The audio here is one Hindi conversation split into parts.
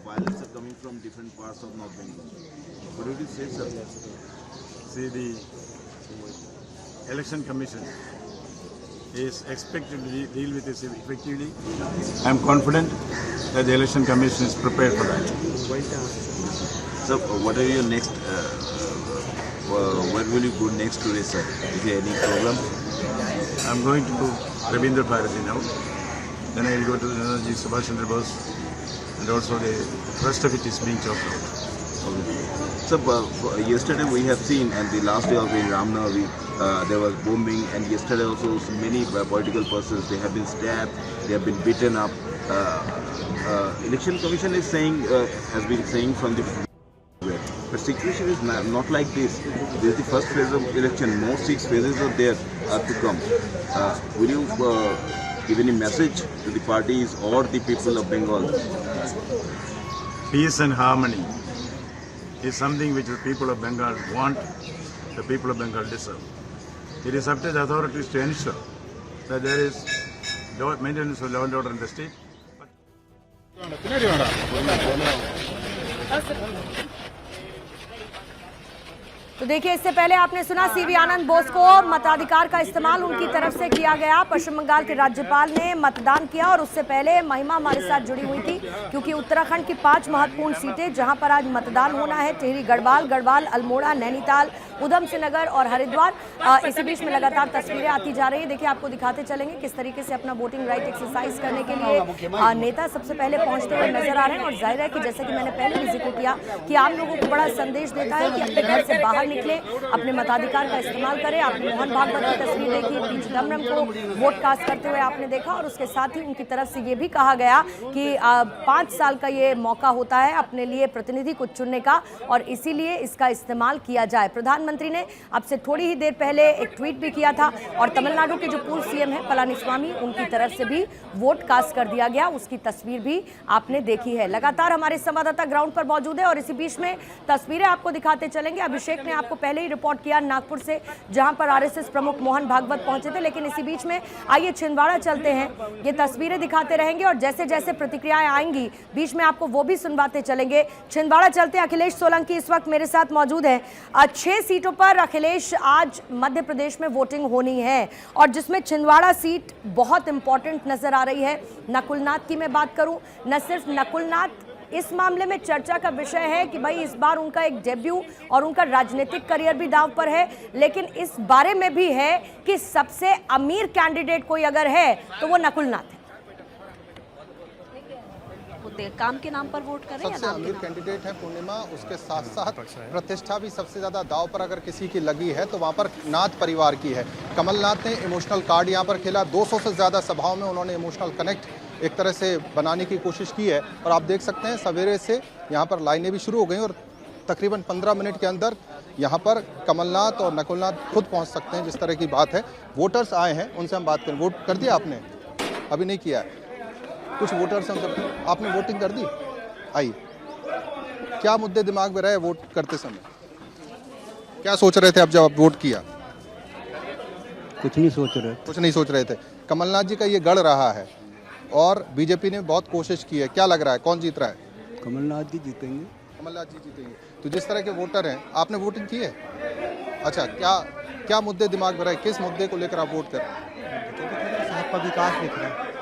violence are coming from different parts of North Bengal. What would you say, sir? See, the Election Commission is expected to deal with this effectively. I am confident that the Election Commission is prepared for that. So, what are your next? Where will you go next today, sir? Is there any program? I am going to Rabindra Bharati now. Then I will go to the Nanaji Subhash Chandra Bose, and also the rest of it is being chopped out. So, yesterday we have seen, and the last day of the Ramnavami, there was bombing, and yesterday also so many political persons, they have been stabbed, they have been beaten up. Election Commission is saying, has been saying from the but situation is not like this. This is the first phase of election. More 6 phases are there to come. Will you give any message to the parties or the people of Bengal? Peace and harmony is something which the people of Bengal want, the people of Bengal deserve. It is up to the authorities to ensure that there is maintenance of law and order in the state. तो देखिए, इससे पहले आपने सुना सीवी आनंद बोस को मताधिकार का इस्तेमाल उनकी तरफ से किया गया। पश्चिम बंगाल के राज्यपाल ने मतदान किया और उससे पहले महिमा हमारे साथ जुड़ी हुई थी, क्योंकि उत्तराखंड की 5 महत्वपूर्ण सीटें जहां पर आज मतदान होना है, टिहरी गढ़वाल, अल्मोड़ा, नैनीताल, उधम सिंह नगर और हरिद्वार। इसी बीच में लगातार तस्वीरें आती जा रही है। देखिए, आपको दिखाते चलेंगे किस तरीके से अपना वोटिंग राइट एक्सरसाइज करने के लिए नेता सबसे पहले पहुंचते हुए नजर आ रहे हैं। और जाहिर है कि जैसे कि मैंने पहले भी जिक्र किया कि आम लोगों को बड़ा संदेश देता है कि अपने घर से बाहर निकले, अपने मताधिकार का इस्तेमाल करें। आपने मोहन भागवत की तस्वीर देखी, पी चिदम्बरम को वोट कास्ट करते हुए आपने देखा, और उसके साथ ही उनकी तरफ से ये भी कहा गया कि 5 साल का ये मौका होता है अपने लिए प्रतिनिधि को चुनने का, और इसीलिए इसका इस्तेमाल किया जाए। प्रधानमंत्री ने अब से थोड़ी ही देर पहले एक ट्वीट भी किया था, और तमिलनाडु के जो पूर्व सीएम है पलानीस्वामी, उनकी तरफ से भी वोट कास्ट कर दिया गया, उसकी तस्वीर भी आपने देखी है। लगातार हमारे संवाददाता ग्राउंड पर मौजूद है और इसी बीच में तस्वीरें आपको दिखाते चलेंगे। अभिषेक ने आपको पहले ही रिपोर्ट किया नागपुर से, जहां पर आरएसएस प्रमुख मोहन भागवत पहुंचे थे, लेकिन इसी बीच में आइए छिंदवाड़ा चलते हैं। ये तस्वीरें दिखाते रहेंगे और जैसे जैसे प्रतिक्रियाएं आएंगी बीच में आपको वो भी सुनवाते चलेंगे। छिंदवाड़ा चलते हैं। अखिलेश सोलंकी इस वक्त मेरे साथ मौजूद है। 6 सीटों पर अखिलेश आज मध्य प्रदेश में वोटिंग होनी है, और जिसमें छिंदवाड़ा सीट बहुत इंपॉर्टेंट नजर आ रही है। नकुलनाथ की मैं बात करूं, न सिर्फ नकुलनाथ इस मामले में चर्चा का विषय है कि भाई इस बार उनका एक डेब्यू और उनका राजनीतिक करियर भी दांव पर है, लेकिन इस बारे में भी है कि सबसे अमीर कैंडिडेट कोई अगर है तो वो नकुलनाथ है। काम के नाम पर वोट करें, सबसे अमीर कैंडिडेट है पूर्णिमा, उसके साथ साथ प्रतिष्ठा भी सबसे ज़्यादा दाव पर अगर किसी की लगी है तो वहाँ पर नाथ परिवार की है। कमलनाथ ने इमोशनल कार्ड यहाँ पर खेला, 200 से ज़्यादा सभाओं में उन्होंने इमोशनल कनेक्ट एक तरह से बनाने की कोशिश की है, और आप देख सकते हैं सवेरे से यहाँ पर लाइनें भी शुरू हो गई और तकरीबन 15 मिनट के अंदर यहाँ पर कमलनाथ और नकुलनाथ खुद पहुँच सकते हैं, जिस तरह की बात है। वोटर्स आए हैं, उनसे हम बात करें। वोट कर दिया आपने? अभी नहीं किया है। कुछ वोटर्स हैं, आपने वोटिंग कर दी? आइए, क्या मुद्दे दिमाग में रहे वोट करते समय? क्या सोच रहे थे आप जब आप वोट किया? कुछ नहीं सोच रहे। कुछ नहीं सोच रहे थे। कमलनाथ जी का ये गढ़ रहा है और बीजेपी ने बहुत कोशिश की है। क्या लग रहा है, कौन जीत रहा है? कमलनाथ जी जीतेंगे। कमलनाथ जी जीतेंगे। तो जिस तरह के वोटर हैं, आपने वोटिंग की है? अच्छा, क्या मुद्दे दिमाग में रहे, किस मुद्दे को लेकर आप वोट कर रहे हैं? साहब का विकास दिख रहा है,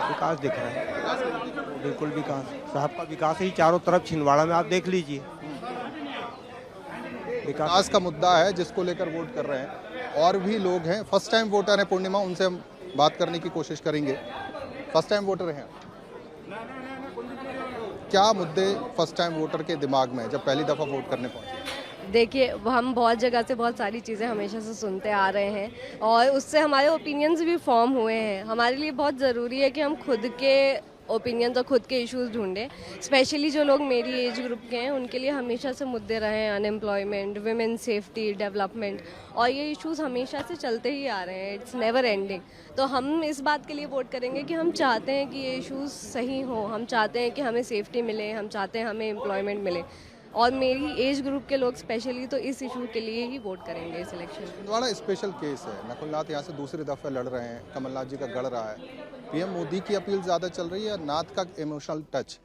विकास दिख रहा है, बिल्कुल विकास। साहब का विकास ही चारों तरफ छिंदवाड़ा में आप देख लीजिए। विकास का मुद्दा है जिसको लेकर वोट कर रहे हैं। और भी लोग हैं, फर्स्ट टाइम वोटर हैं पूर्णिमा, उनसे हम बात करने की कोशिश करेंगे। फर्स्ट टाइम वोटर हैं, क्या मुद्दे फर्स्ट टाइम वोटर के दिमाग में जब पहली दफ़ा वोट करने पहुंचे? देखिए, हम बहुत जगह से बहुत सारी चीज़ें हमेशा से सुनते आ रहे हैं और उससे हमारे ओपिनियंस भी फॉर्म हुए हैं। हमारे लिए बहुत ज़रूरी है कि हम खुद के ओपिनियंस और खुद के इश्यूज ढूंढें। स्पेशली जो लोग मेरी एज ग्रुप के हैं उनके लिए हमेशा से मुद्दे रहे हैं, अनएम्प्लॉयमेंट, विमेन सेफ्टी, डेवलपमेंट, और ये इश्यूज हमेशा से चलते ही आ रहे हैं। It's never ending. तो हम इस बात के लिए वोट करेंगे कि हम चाहते हैं कि ये इश्यूज सही हों, हम चाहते हैं कि हमें सेफ्टी मिले, हम चाहते हैं हमें एम्प्लॉयमेंट मिले, और मेरी एज ग्रुप के लोग स्पेशली तो इस इशू के लिए ही वोट करेंगे इस इलेक्शन में। छिंदवाड़ा स्पेशल केस है। नकुलनाथ यहाँ से दूसरी दफ़ा लड़ रहे हैं, कमलनाथ जी का गढ़ रहा है। पीएम मोदी की अपील ज़्यादा चल रही है, नाथ का इमोशनल टच?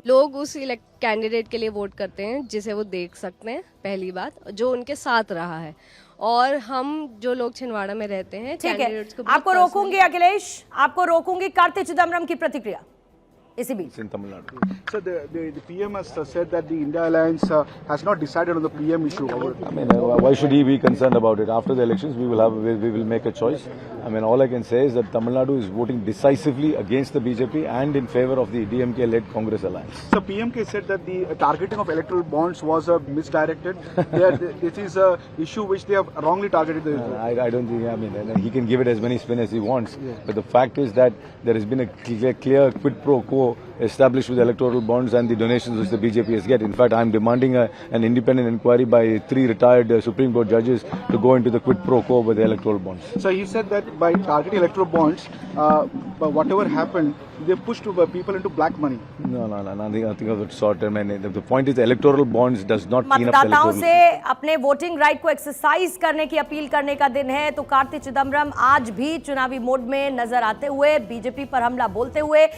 लोग उस कैंडिडेट के लिए वोट करते हैं जिसे वो देख सकते हैं, पहली बात, जो उनके साथ रहा है। और हम जो लोग छिंदवाड़ा में रहते हैं, ठीक है, कैंडिडेट्स को बहुत आपको रोकूंगी अखिलेश, आपको रोकूंगी। कार्ति चिदम्बरम की प्रतिक्रिया इसी बीच। in Tamil Nadu. So the PM has said that the India Alliance has not decided on the PM issue. I mean, why should he be concerned about it? After the elections, we will make a choice. I mean, all I can say is that Tamil Nadu is voting decisively against the BJP and in favor of the DMK-led Congress alliance. So PMK said that the targeting of electoral bonds was misdirected. This is a issue which they have wrongly targeted. I don't think. I mean, he can give it as many spin as he wants. Yeah. But the fact is that there has been a clear quid pro quo established with electoral bonds and the donations which the BJP has get. In fact, I am demanding an independent inquiry by 3 retired Supreme Court judges to go into the quid pro quo with the electoral bonds. So he said that by targeting electoral bonds, whatever happened, they pushed people into black money. No, nothing of that sort. I mean, the point is the electoral bonds does not clean up the मतदाताओं electoral. से अपने वोटिंग राइट को एक्सरसाइज करने की अपील करने का दिन है, तो कार्ति चिदम्बरम आज भी चुनावी मोड में नजर आते हुए बीजेपी पर हमला बोलते हुए